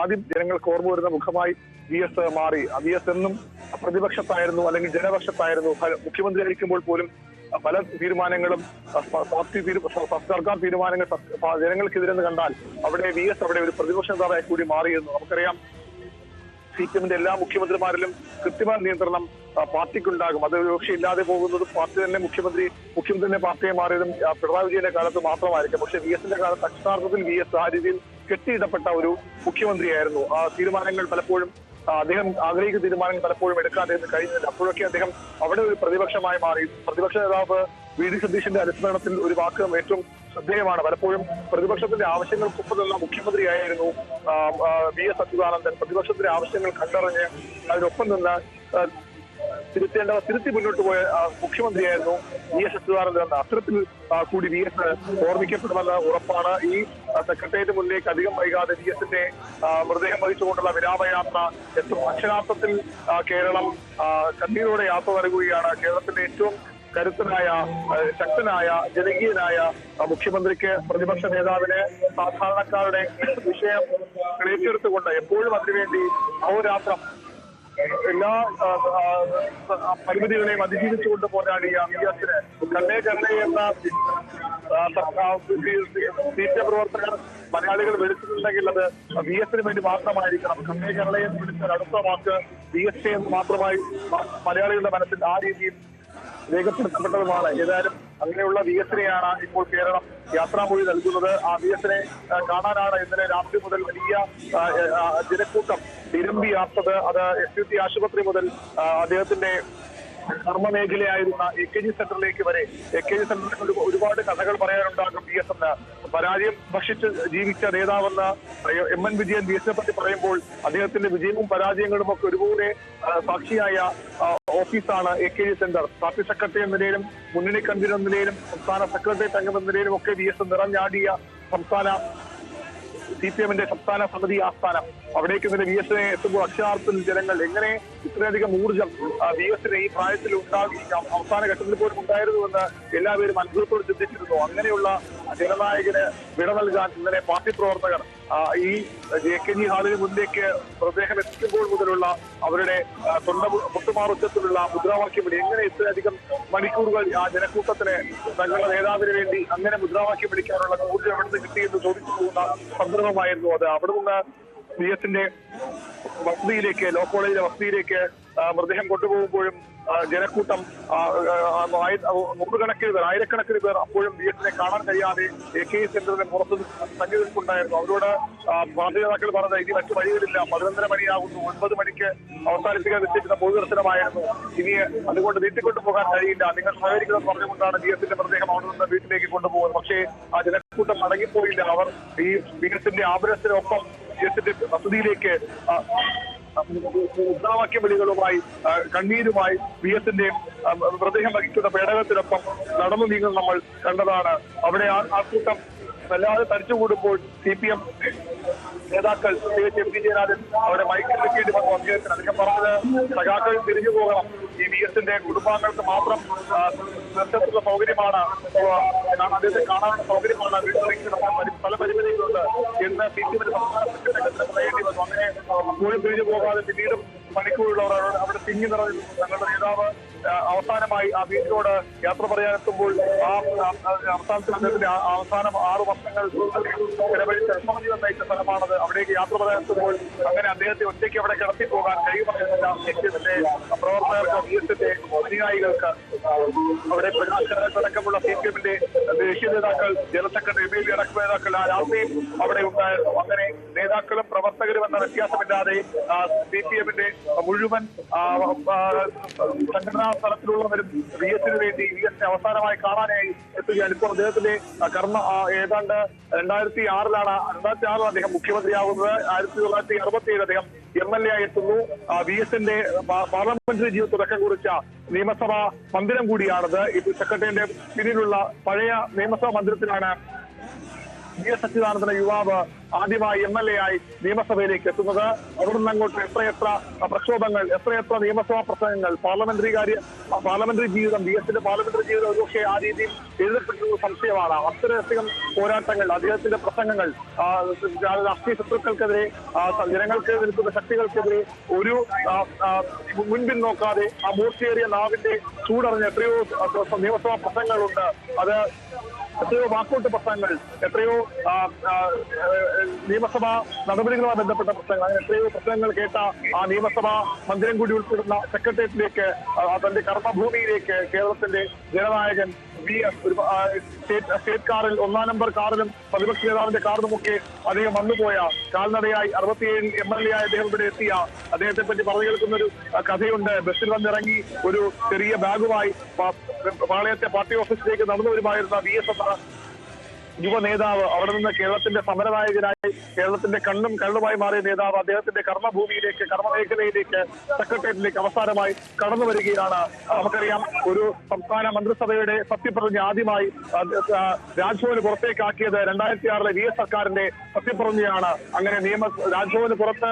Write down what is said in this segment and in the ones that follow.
ആദ്യം ജനങ്ങൾക്ക് ഓർമ്മ വരുന്ന മുഖമായി VS മാറി. VS എന്നും പ്രതിപക്ഷത്തായിരുന്നു, അല്ലെങ്കിൽ ജനപക്ഷത്തായിരുന്നു. മുഖ്യമന്ത്രി ആയിരിക്കുമ്പോൾ പോലും പല തീരുമാനങ്ങളും സർക്കാർ തീരുമാനങ്ങൾ ജനങ്ങൾക്കെതിരെന്ന് കണ്ടാൽ അവിടെ VS അവിടെ ഒരു പ്രതിപക്ഷ നേതാവായി കൂടി മാറിയിരുന്നു. നമുക്കറിയാം CPM-ന്റെ എല്ലാ മുഖ്യമന്ത്രിമാരിലും കൃത്യമായ നിയന്ത്രണം പാർട്ടിക്കുണ്ടാകും. അത് പക്ഷേ ഇല്ലാതെ പോകുന്നതും പാർട്ടി തന്നെ മുഖ്യമന്ത്രി തന്നെ പാർട്ടിയെ മാറിയതും പിണറായി വിജയന്റെ കാലത്ത് മാത്രമായിരിക്കും. പക്ഷേ VS-ന്റെ കാലത്ത് അക്ഷരാർത്ഥത്തിൽ VS ആ രീതിയിൽ കെട്ടിയിടപ്പെട്ട ഒരു മുഖ്യമന്ത്രിയായിരുന്നു. ആ തീരുമാനങ്ങൾ പലപ്പോഴും അദ്ദേഹം ആഗ്രഹിക്കുന്ന തീരുമാനങ്ങൾ പലപ്പോഴും എടുക്കാൻ അദ്ദേഹത്തിന് കഴിഞ്ഞില്ല. അപ്പോഴൊക്കെ അദ്ദേഹം അവിടെ ഒരു പ്രതിപക്ഷമായി മാറി. പ്രതിപക്ഷ നേതാവ് VD സതീശന്റെ അനുസ്മരണത്തിൽ ഒരു വാക്ക് ഏറ്റവും ശ്രദ്ധേയമാണ്. പലപ്പോഴും പ്രതിപക്ഷത്തിന്റെ ആവശ്യങ്ങൾക്കൊപ്പം നിന്ന മുഖ്യമന്ത്രിയായിരുന്നു VS അച്യുതാനന്ദൻ. പ്രതിപക്ഷത്തിന്റെ ആവശ്യങ്ങൾ കണ്ടറിഞ്ഞ് അതിനൊപ്പം നിന്ന് തിരുത്തി മുന്നോട്ട് പോയ മുഖ്യമന്ത്രിയായിരുന്നു VS അച്യുതാനന്ദൻ എന്ന അത്തരത്തിൽ കൂടി VS ഓർമ്മിക്കപ്പെടുമെന്ന് ഉറപ്പാണ്. ഈ സെക്രട്ടേറിയറ്റ് മുന്നിലേക്ക് അധികം വൈകാതെ VS-ന്റെ മൃതദേഹം വഹിച്ചുകൊണ്ടുള്ള വിരാമയാത്ര എത്തും. അക്ഷരാർത്ഥത്തിൽ കേരളം കണ്ണീരോടെ യാത്ര നൽകുകയാണ്. കേരളത്തിന്റെ ഏറ്റവും കരുത്തനായ, ശക്തനായ, ജനകീയനായ മുഖ്യമന്ത്രിക്ക്, പ്രതിപക്ഷ നേതാവിന് സാധാരണക്കാരുടെ വിഷയം ഏറ്റെടുത്തുകൊണ്ട് എപ്പോഴും അതിനുവേണ്ടി അഹോരാത്രം എല്ലാ പരിമിതികളെയും അതിജീവിച്ചുകൊണ്ട് പോരാടിയ VS-ന് കണ്ണേ എന്ന CPM പ്രവർത്തകർ മലയാളികൾ വിളിച്ചിട്ടുണ്ടെങ്കിൽ അത് VS-ന് വേണ്ടി മാത്രമായിരിക്കണം. കണ്ണേ എന്ന് വിളിച്ചാൽ അടുത്ത വാക്ക് VS എന്ന് മാത്രമായി മലയാളികളുടെ മനസ്സിൽ ആ രീതിയിൽ രേഖപ്പെടുത്തപ്പെട്ടതുമാണ്. ഏതായാലും അങ്ങനെയുള്ള VS-നെയാണ് ഇപ്പോൾ കേരളം യാത്രാമൊഴി നൽകുന്നത്. ആ VS-നെ കാണാനാണ് ഇന്നലെ രാത്രി മുതൽ വലിയ ജനക്കൂട്ടം തിരുമ്പിയാർത്തത്. അത് SUT ആശുപത്രി മുതൽ അദ്ദേഹത്തിന്റെ കർമ്മമേഖലയായിരുന്ന AKG സെന്ററിലേക്ക് വരെ. AKG സെന്ററിനെ കൊണ്ട് ഒരുപാട് കഥകൾ പറയാനുണ്ടാകും VS എന്ന്. പരാജയം ഭക്ഷിച്ച് ജീവിച്ച നേതാവെന്ന് MN വിജയൻ VS-നെ പറ്റി പറയുമ്പോൾ അദ്ദേഹത്തിന്റെ വിജയവും പരാജയങ്ങളും ഒക്കെ ഒരുപോലെ സാക്ഷിയായ ഓഫീസാണ് AKG സെന്റർ. പാർട്ടി സെക്രട്ടറി എന്ന നിലയിലും മുന്നണി കൺവീനർ എന്ന നിലയിലും സംസ്ഥാന സെക്രട്ടേറിയറ്റ് അംഗം എന്ന നിലയിലും ഒക്കെ VS നിറഞ്ഞാടിയ സംസ്ഥാന CPM-ന്റെ സംസ്ഥാന സമിതി ആസ്ഥാനം. അവിടേക്ക് ഇന്നലെ VS-നെ എത്തുമ്പോൾ അക്ഷരാർത്ഥത്തിൽ ജനങ്ങൾ എങ്ങനെ ഇത്രയധികം ഊർജം VS-ന് ഈ പ്രായത്തിൽ ഉണ്ടാകിക്കാം, അവസാന ഘട്ടത്തിൽ പോലും ഉണ്ടായിരുന്നുവെന്ന് എല്ലാവരും അത്ഭുതത്തോട് ചിന്തിച്ചിരുന്നു. അങ്ങനെയുള്ള ജനനായകന് വിട നൽകാൻ ഇന്നലെ പാർട്ടി പ്രവർത്തകർ ഈ AKG ഹാളിന് മുന്നിലേക്ക് മൃതദേഹം എത്തിക്കുമ്പോൾ മുതലുള്ള അവരുടെ പൊട്ടുമാറുച്ചത്തിലുള്ള മുദ്രാവാക്യം വിളി, എങ്ങനെ ഇത്രയധികം മണിക്കൂറുകൾ ആ ജനക്കൂട്ടത്തിന് തങ്ങളുടെ നേതാവിന് വേണ്ടി അങ്ങനെ മുദ്രാവാക്യം വിളിക്കാനുള്ള ഊർജ്ജം എവിടുന്ന് കിട്ടിയെന്ന് ചോദിച്ചു പോകുന്ന സന്ദർഭമായിരുന്നു അത്. അവിടെ നിന്ന് VS-ന്റെ വസതിയിലേക്ക്, ലോ കോളേജിലെ വസതിയിലേക്ക് മൃതദേഹം കൊണ്ടുപോകുമ്പോഴും ജനക്കൂട്ടം നൂറുകണക്കിന് പേർ, ആയിരക്കണക്കിന് പേർ അപ്പോഴും VS-നെ കാണാൻ കഴിയാതെ AKG സെന്ററിന് പുറത്ത് തങ്ങി നിൽപ്പുണ്ടായിരുന്നു. അവരോട് പാർട്ടി നേതാക്കൾ പറഞ്ഞത് ഇനി മറ്റു വഴികളില്ല, 11:30 മണിയാകുന്നു, 9 മണിക്ക് അവസാനിപ്പിക്കാൻ നിശ്ചയിച്ചിരുന്ന പൊതുദർശനമായിരുന്നു, ഇനി അതുകൊണ്ട് നീട്ടിക്കൊണ്ടു പോകാൻ കഴിയില്ല, നിങ്ങൾ സഹകരിക്കുന്നത് പറഞ്ഞുകൊണ്ടാണ് VS-ന്റെ മൃതദേഹം അവിടെ നിന്ന് വീട്ടിലേക്ക് കൊണ്ടുപോകുന്നത്. പക്ഷേ ആ ജനക്കൂട്ടം മടങ്ങിപ്പോയില്ല. അവർ ഈ VS-ന്റെ ആഭരണത്തിനൊപ്പം VS-ന്റെ വസതിയിലേക്ക് മുദ്രാവാക്യ വിളികളുമായി കണ്ണീരുമായി VS-ന്റെ മൃതദേഹം വഹിക്കുന്ന പേടകത്തിനൊപ്പം നടന്നു നീങ്ങുന്നത് നമ്മൾ കണ്ടതാണ്. അവിടെ ആ കൂട്ടം വല്ലാതെ തടിച്ചുകൂടുമ്പോൾ CPM നേതാക്കൾ MV ജയരാജൻ അവിടെ മൈക്കിൽ വെക്കേണ്ടി വന്നു അദ്ദേഹത്തിന്. അദ്ദേഹം പറഞ്ഞത് സഖാക്കൾ തിരിഞ്ഞു പോകണം, ഈ VS-ന്റെ കുടുംബാംഗങ്ങൾക്ക് മാത്രം നിർത്തത്തിലുള്ള സൗകര്യമാണ്, അദ്ദേഹത്തെ കാണാനുള്ള സൗകര്യമാണ് വീട്ടിലേക്ക് പല പരിമിതികളുണ്ട് എന്ന് CPM-ന്റെ സംസ്ഥാന സെക്രട്ടറി പറയേണ്ടി വന്നു. അങ്ങനെ അപ്പോഴും തിരിഞ്ഞു പോകാതെ പിന്നീടും മണിക്കൂറുള്ളവർ അവിടെ തിങ്ങി നിറഞ്ഞു. തങ്ങളുടെ നേതാവ് അവസാനമായി ആ വീട്ടിലോട് യാത്ര പറയാനെത്തുമ്പോൾ ആ അവസാനത്തിൽ അദ്ദേഹത്തിന്റെ അവസാനം 6 വർഷങ്ങൾ ചെലവഴിച്ച് അൽമജീവൻ നയിച്ച സ്ഥലമാണത്. അവിടേക്ക് യാത്ര പറയാനെത്തുമ്പോൾ അങ്ങനെ അദ്ദേഹത്തെ ഒറ്റയ്ക്ക് അവിടെ കിടത്തി പോകാൻ കഴിയുമെന്നില്ല. CPM-ന്റെ പ്രവർത്തകർക്ക്, VS-ന്റെ അനുയായികൾക്ക്, അവിടെ അടക്കമുള്ള CPM-ന്റെ ദേശീയ നേതാക്കൾ, ജനറൽ സെക്രട്ടറി MLV അടക്കമുള്ള നേതാക്കൾ ആ രാത്രിയും അവിടെ ഉണ്ടായിരുന്നു. അങ്ങനെ നേതാക്കളും പ്രവർത്തകരും എന്ന വ്യത്യാസമില്ലാതെ CPM-ന്റെ മുഴുവൻ സംഘടനാ സ്ഥലത്തിലുള്ളവരും VS-ന് വേണ്ടി, VS-നെ അവസാനമായി കാണാനായി എത്തുകയാണ്. ഇപ്പോൾ അദ്ദേഹത്തിന്റെ കർമ്മ ഏതാണ്ട് 2006 അദ്ദേഹം മുഖ്യമന്ത്രിയാവുന്നത്. 1967 അദ്ദേഹം MLA ആയി എത്തുന്നു. VS-ന്റെ പാർലമെന്ററി ജീവിതം തുടക്കം കുറിച്ച നിയമസഭാ മന്ദിരം കൂടിയാണത്. ഇത് സെക്രട്ടറിയുടെ പിന്നിലുള്ള പഴയ നിയമസഭാ മന്ദിരത്തിലാണ് വി എസ് അച്യുതാനന്ദൻ യുവാവ് ആദ്യമായി MLA ആയി നിയമസഭയിലേക്ക് എത്തുന്നത്. അവിടുന്ന് അങ്ങോട്ട് എത്രയെത്ര പ്രക്ഷോഭങ്ങൾ, എത്രയെത്ര നിയമസഭാ പ്രസംഗങ്ങൾ, പാർലമെന്ററി ജീവിതം, വി എസിന്റെ പാർലമെന്ററി ജീവിതം ഒരുപക്ഷെ ആ രീതിയിൽ എഴുതപ്പെട്ടൊരു സംശയമാണ്. അത്രയധികം പോരാട്ടങ്ങൾ, അദ്ദേഹത്തിന്റെ പ്രസംഗങ്ങൾ രാഷ്ട്രീയ ശത്രുക്കൾക്കെതിരെ, ജനങ്ങൾക്ക് നിൽക്കുന്ന ശക്തികൾക്കെതിരെ ഒരു മുൻപിൽ നോക്കാതെ ആ മൂർച്ചയേറിയ നാവിന്റെ ചൂടറിഞ്ഞ എത്രയോ നിയമസഭാ പ്രസംഗങ്ങളുണ്ട്. അത് എത്രയോ വാക്കൗട്ട് പ്രസംഗങ്ങൾ, എത്രയോ നിയമസഭാ നടപടികളുമായി ബന്ധപ്പെട്ട പ്രസംഗങ്ങൾ, അങ്ങനെ എത്രയോ പ്രസംഗങ്ങൾ കേട്ട ആ നിയമസഭാ മന്ദിരം കൂടി ഉൾപ്പെടുന്ന സെക്രട്ടേറിയറ്റിലേക്ക്, തന്റെ കർമ്മഭൂമിയിലേക്ക് കേരളത്തിന്റെ ജനനായകൻ സ്റ്റേറ്റ് കാറിൽ, 1-ാം നമ്പർ കാറിലും പ്രതിപക്ഷ നേതാവിന്റെ കാറിലുമൊക്കെ അദ്ദേഹം വന്നുപോയ, കാൽനടയായി 67 MLA ആയ അദ്ദേഹം ഇവിടെ എത്തിയ അദ്ദേഹത്തെ പറ്റി പറഞ്ഞു കേൾക്കുന്ന ഒരു കഥയുണ്ട്. ബസ്സിൽ വന്നിറങ്ങി ഒരു ചെറിയ ബാഗുമായി പാളയത്തെ പാർട്ടി ഓഫീസിലേക്ക് നടന്നു വരുമായിരുന്ന VS എന്ന യുവ നേതാവ് അവിടെ നിന്ന് കേരളത്തിന്റെ സമരനായകനായി, കേരളത്തിന്റെ കണ്ണും കണ്ണുമായി മാറിയ നേതാവ് അദ്ദേഹത്തിന്റെ കർമ്മഭൂമിയിലേക്ക്, കർമ്മമേഖലയിലേക്ക്, സെക്രട്ടേറിയറ്റിലേക്ക് അവസാനമായി കടന്നു വരികയാണ്. നമുക്കറിയാം, ഒരു സംസ്ഥാന മന്ത്രിസഭയുടെ സത്യപ്രതിജ്ഞ ആദ്യമായി രാജ്ഭവന് പുറത്തേക്കാക്കിയത് 2006 VS സർക്കാരിന്റെ സത്യപ്രതിജ്ഞയാണ്. അങ്ങനെ രാജ്ഭവന് പുറത്ത്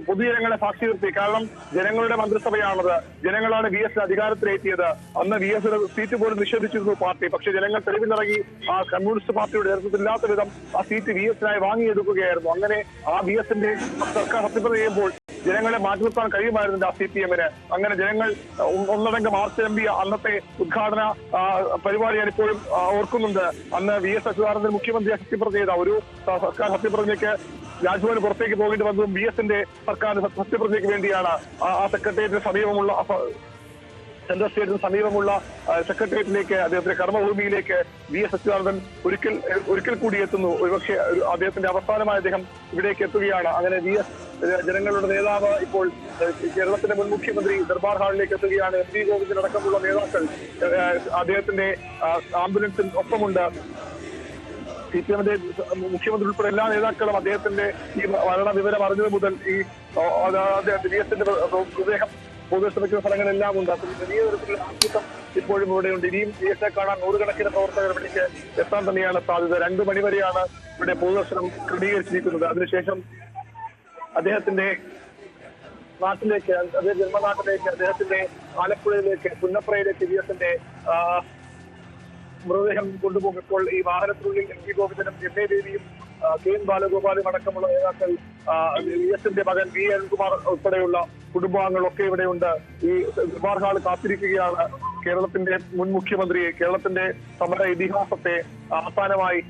പൊതുജനങ്ങളെ സാക്ഷി നിർത്തി. കാരണം ജനങ്ങളുടെ മന്ത്രിസഭയാണത്, ജനങ്ങളാണ് VS അധികാരത്തിലേറ്റിയത്. അന്ന് VS സീറ്റ് പോലും നിഷേധിച്ചിരുന്നു പാർട്ടി. പക്ഷേ ജനങ്ങൾ തെരുവിലിറങ്ങി ആ കമ്മ്യൂണിസ്റ്റ് പാർട്ടിയുടെ നേതൃത്വത്തിലില്ലാത്ത വിധം ആ സീറ്റ് VS-നായി വാങ്ങിയെടുക്കുകയായിരുന്നു. അങ്ങനെ ആ VS-ന്റെ സർക്കാർ സത്യപ്രതിജ്ഞ ചെയ്യുമ്പോൾ ജനങ്ങളെ മാറ്റി നിർത്താൻ കഴിയുമായിരുന്നില്ല CPM-ന്. അങ്ങനെ ജനങ്ങൾ ഒന്നടങ്കം മാർച്ച് നൽകിയ അന്നത്തെ ഉദ്ഘാടന പരിപാടി ഞാനിപ്പോഴും ഓർക്കുന്നുണ്ട്. അന്ന് VS അച്യുതാനന്ദൻ മുഖ്യമന്ത്രിയെ സത്യപ്രതിജ്ഞ ചെയ്ത ഒരു സർക്കാർ സത്യപ്രതിജ്ഞയ്ക്ക് രാജ്ഭവന് പുറത്തേക്ക് പോകേണ്ടി വന്നതും VS-ന്റെ സർക്കാർ സത്യപ്രതിജ്ഞയ്ക്ക് വേണ്ടിയാണ്. ആ സെക്രട്ടേറിയറ്റിന് സമീപമുള്ള സെൻട്രൽ സ്റ്റേറ്റിന് സമീപമുള്ള സെക്രട്ടേറിയറ്റിലേക്ക്, അദ്ദേഹത്തിന്റെ കർമ്മഭൂമിയിലേക്ക് VS അച്യുതാനന്ദൻ ഒരിക്കൽ കൂടി എത്തുന്നു. ഒരുപക്ഷെ അദ്ദേഹത്തിന്റെ അവസാനമായി അദ്ദേഹം ഇവിടേക്ക് എത്തുകയാണ്. അങ്ങനെ VS ജനങ്ങളുടെ നേതാവ് ഇപ്പോൾ കേരളത്തിന്റെ മുൻ മുഖ്യമന്ത്രി ദർബാർ ഹാളിലേക്ക് എത്തുകയാണ്. MP ഗോവിന്ദനടക്കമുള്ള നേതാക്കൾ അദ്ദേഹത്തിന്റെ ആംബുലൻസിൽ ഒപ്പമുണ്ട്. CPM-ന്റെ മുഖ്യമന്ത്രി ഉൾപ്പെടെ എല്ലാ നേതാക്കളും അദ്ദേഹത്തിന്റെ ഈ മരണ വിവരം അറിഞ്ഞത് മുതൽ ഈ VS-ന്റെ മൃതദേഹം പൊതുവെക്കുന്ന സ്ഥലങ്ങളെല്ലാം ഉണ്ട്. അപ്പോൾ വലിയ തരത്തിലുള്ള ആൾക്കൂട്ടം ഇപ്പോഴും ഇവിടെയുണ്ട്. ഇനിയും VS-നെ കാണാൻ നൂറുകണക്കിന് പ്രവർത്തകർ ഇവിടേക്ക് എത്താൻ തന്നെയാണ് സാധ്യത. 2 മണി വരെയാണ് ഇവിടെ പൊതുദർശനം ക്രമീകരിച്ചിരിക്കുന്നത്. അതിനുശേഷം അദ്ദേഹത്തിന്റെ നാട്ടിലേക്ക്, അദ്ദേഹം ജന്മനാട്ടിലേക്ക്, അദ്ദേഹത്തിന്റെ ആലപ്പുഴയിലേക്ക്, പുന്നപ്രയിലേക്ക് VS-ന്റെ മൃതദേഹം കൊണ്ടുപോകും. ഇപ്പോൾ ഈ വാഹനത്തിനുള്ളിൽ MP ഗോവിന്ദനും MA ദേവിയും KN ബാലഗോപാലും അടക്കമുള്ള നേതാക്കൾ, VS-ന്റെ മകൻ V അരുൺകുമാർ ഉൾപ്പെടെയുള്ള കുടുംബാംഗങ്ങളൊക്കെ ഇവിടെയുണ്ട്. ഈ ദർബാർ ഹാൾ കാത്തിരിക്കുകയാണ് കേരളത്തിന്റെ മുൻ മുഖ്യമന്ത്രിയെ, കേരളത്തിന്റെ സമര ഇതിഹാസത്തെ അവസാനമായി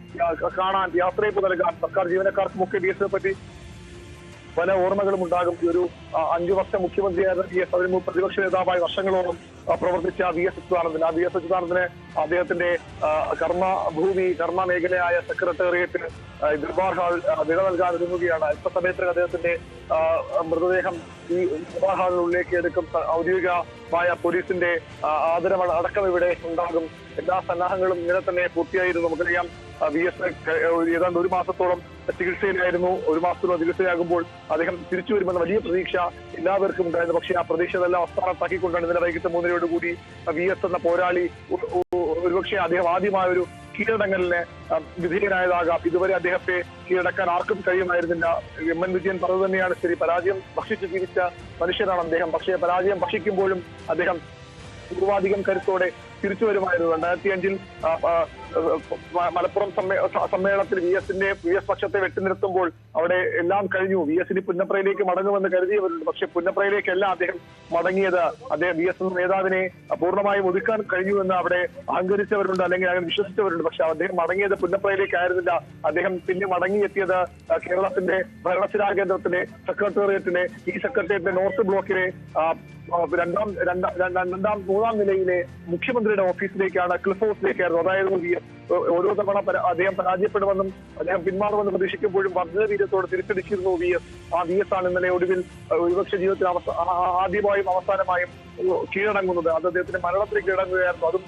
കാണാൻ, യാത്രയപ്പ് നൽകാൻ. സർക്കാർ ജീവനക്കാർക്കുമൊക്കെ VS-നെ പറ്റി പല ഓർമ്മകളും ഉണ്ടാകും. ഒരു 5 വർഷം മുഖ്യമന്ത്രിയായിരുന്ന VS, അതിന് പ്രതിപക്ഷ നേതാവായി വർഷങ്ങളോളം പ്രവർത്തിച്ച VS അച്യുതാനന്ദൻ, ആ VS അച്യുതാനന്ദന് അദ്ദേഹത്തിന്റെ കർമ്മഭൂമി, കർമ്മമേഖലയായ സെക്രട്ടേറിയറ്റ് ദർബാർ ഹാൾ വിട നൽകാൻ ഒരുങ്ങുകയാണ്. അല്പസമയത്തിന് അദ്ദേഹത്തിന്റെ മൃതദേഹം ഈ ദർബാർ ഹാളിനുള്ളിലേക്ക് എടുക്കും. ഔദ്യോഗികമായ പോലീസിന്റെ ആദരവ് അടക്കം ഇവിടെ ഉണ്ടാകും. എല്ലാ സന്നാഹങ്ങളും ഇങ്ങനെ തന്നെ പൂർത്തിയായിരുന്നു. നമുക്കറിയാം, VS ഏതാണ്ട് 1 മാസത്തോളം ചികിത്സയിലായിരുന്നു. 1 മാസത്തോളം ചികിത്സയാകുമ്പോൾ അദ്ദേഹം തിരിച്ചു വരുമെന്ന വലിയ പ്രതീക്ഷ എല്ലാവർക്കും ഉണ്ടായിരുന്നു. പക്ഷേ ആ പ്രതീക്ഷയെല്ലാം അവസാനത്താക്കിക്കൊണ്ടാണ് ഇന്നലെ വൈകിട്ട് 3:30 VS എന്ന പോരാളി, ഒരുപക്ഷെ അദ്ദേഹം ആദ്യമായ ഒരു കീഴടങ്ങലിന് വിധേയനായതാകാം. ഇതുവരെ അദ്ദേഹത്തെ കീഴടക്കാൻ ആർക്കും കഴിയുമായിരുന്നില്ല. MN വിജയൻ പറഞ്ഞു തന്നെയാണ് ശരി, പരാജയം ഭക്ഷിച്ച് ജീവിച്ച മനുഷ്യനാണ് അദ്ദേഹം. പക്ഷേ പരാജയം ഭക്ഷിക്കുമ്പോഴും അദ്ദേഹം പൂർവാധികം കരുത്തോടെ തിരിച്ചു വരുമായിരുന്നു. 2005-ൽ മലപ്പുറം സമ്മേളനത്തിൽ VS പക്ഷത്തെ വെട്ടി നിർത്തുമ്പോൾ അവിടെ എല്ലാം കഴിഞ്ഞു. VS-ന് പുന്നപ്രയിലേക്ക് മടങ്ങുമെന്ന് കരുതിയവരുണ്ട്. പക്ഷെ പുന്നപ്രയിലേക്കല്ല അദ്ദേഹം മടങ്ങിയത്. അദ്ദേഹം VS എന്ന നേതാവിനെ പൂർണ്ണമായും ഒതുക്കാൻ കഴിഞ്ഞുവെന്ന് അവിടെ അഹങ്കരിച്ചവരുണ്ട്, അല്ലെങ്കിൽ അങ്ങനെ വിശ്വസിച്ചവരുണ്ട്. പക്ഷെ അദ്ദേഹം മടങ്ങിയത് പുന്നപ്രയിലേക്കായിരുന്നില്ല. അദ്ദേഹം പിന്നെ മടങ്ങിയെത്തിയത് കേരളത്തിന്റെ ഭരണസിരാ കേന്ദ്രത്തിലെ സെക്രട്ടേറിയറ്റിനെ, ഈ സെക്രട്ടേറിയറ്റിന്റെ നോർത്ത് ബ്ലോക്കിലെ 3-ാം നിലയിലെ മുഖ്യമന്ത്രിയുടെ ഓഫീസിലേക്കാണ്, ക്ലിഫ് ഹൗസിലേക്കായിരുന്നു. അതായിരുന്നു VS. ഓരോ തവണ അദ്ദേഹം പരാജയപ്പെടുമെന്നും അദ്ദേഹം പിന്മാറുമെന്ന് പ്രതീക്ഷിക്കുമ്പോഴും വർദ്ധന വീര്യത്തോട് തിരിച്ചടിച്ചിരുന്നു VS. ആ VS ആണ് ഇന്നലെ ഒടുവിൽ വിപക്ഷ ജീവിതത്തിൽ ആദ്യമായും അവസാനമായും കീഴടങ്ങുന്നത്. അത് അദ്ദേഹത്തിന്റെ മരണത്തിന് കീഴടങ്ങുകയായിരുന്നു. അതും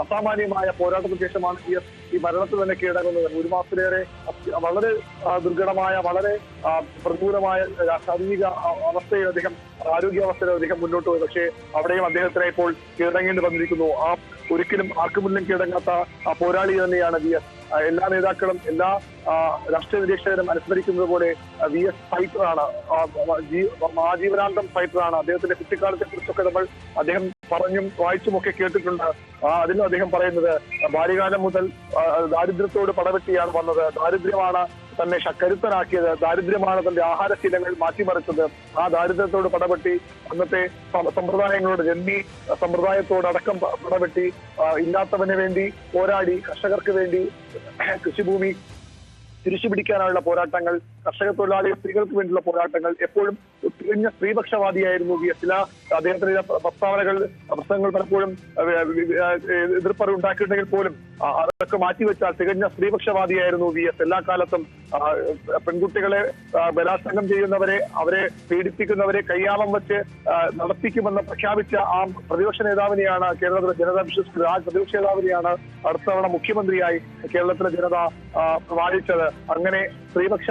അസാമാന്യമായ പോരാട്ടത്തിന് ശേഷമാണ് VS ഈ മരണത്തിൽ തന്നെ കീഴടങ്ങുന്നത്. 1 മാസത്തിലേറെ വളരെ ദുർഘടമായ, വളരെ പ്രതികൂലമായ ശാരീരിക അവസ്ഥയിൽ അദ്ദേഹം, ആരോഗ്യാവസ്ഥയിൽ അദ്ദേഹം മുന്നോട്ട് പോയി. പക്ഷേ അവിടെയും അദ്ദേഹത്തിനെ ഇപ്പോൾ കീഴടങ്ങേണ്ടി വന്നിരിക്കുന്നു. ഒരിക്കലും ആർക്കു മുന്നിലും കീഴടങ്ങാത്ത പോരാളി തന്നെയാണ് വി എസ്. എല്ലാ നേതാക്കളും, എല്ലാ രാഷ്ട്രീയ നിരീക്ഷകരും അനുസ്മരിക്കുന്നത് പോലെ വി എസ് ഫൈറ്ററാണ്, ആജീവനാന്തം ഫൈറ്ററാണ്. അദ്ദേഹത്തിന്റെ കുട്ടിക്കാലത്തെ കുറിച്ചൊക്കെ അദ്ദേഹം പറഞ്ഞും വായിച്ചുമൊക്കെ കേട്ടിട്ടുണ്ട്. അതിലും അദ്ദേഹം പറയുന്നത് ബാല്യകാലം മുതൽ ദാരിദ്ര്യത്തോട് പടവെട്ടിയാണ് വന്നത്. ദാരിദ്ര്യമാണ് തന്നെ കരുത്തനാക്കിയത്. ദാരിദ്ര്യമാണ് തന്റെ ആഹാരശീലങ്ങൾ മാറ്റിമറിച്ചത്. ആ ദാരിദ്ര്യത്തോട് പടവെട്ടി അന്നത്തെ സമ്പ്രദായങ്ങളോട്, ജന്മി സമ്പ്രദായത്തോടടക്കം പടവെട്ടി ഇല്ലാത്തവന് വേണ്ടി പോരാടി, കർഷകർക്ക് വേണ്ടി കൃഷിഭൂമി തിരിച്ചുപിടിക്കാനുള്ള പോരാട്ടങ്ങൾ, കർഷക തൊഴിലാളി സ്ത്രീകൾക്ക് വേണ്ടിയുള്ള പോരാട്ടങ്ങൾ, എപ്പോഴും തികഞ്ഞ സ്ത്രീപക്ഷവാദിയായിരുന്നു വി എസ്. അദ്ദേഹത്തിന്റെ പ്രസംഗങ്ങൾ പലപ്പോഴും എതിർപ്പറി ഉണ്ടാക്കിയിട്ടുണ്ടെങ്കിൽ പോലും അതൊക്കെ മാറ്റിവെച്ചാൽ തികഞ്ഞ സ്ത്രീപക്ഷവാദിയായിരുന്നു വി എസ്. എല്ലാ കാലത്തും പെൺകുട്ടികളെ ബലാത്സംഗം ചെയ്യുന്നവരെ, അവരെ പീഡിപ്പിക്കുന്നവരെ കയ്യാമം വെച്ച് നടത്തിക്കുമെന്ന് പ്രഖ്യാപിച്ച ആ പ്രതിപക്ഷ നേതാവിനെയാണ് കേരളത്തിലെ ജനത വിശ്വസിച്ചത്. ആ പ്രതിപക്ഷ നേതാവിനെയാണ് അടുത്ത തവണ മുഖ്യമന്ത്രിയായി കേരളത്തിലെ ജനത വാഴിച്ചത്. അങ്ങനെ സ്ത്രീപക്ഷ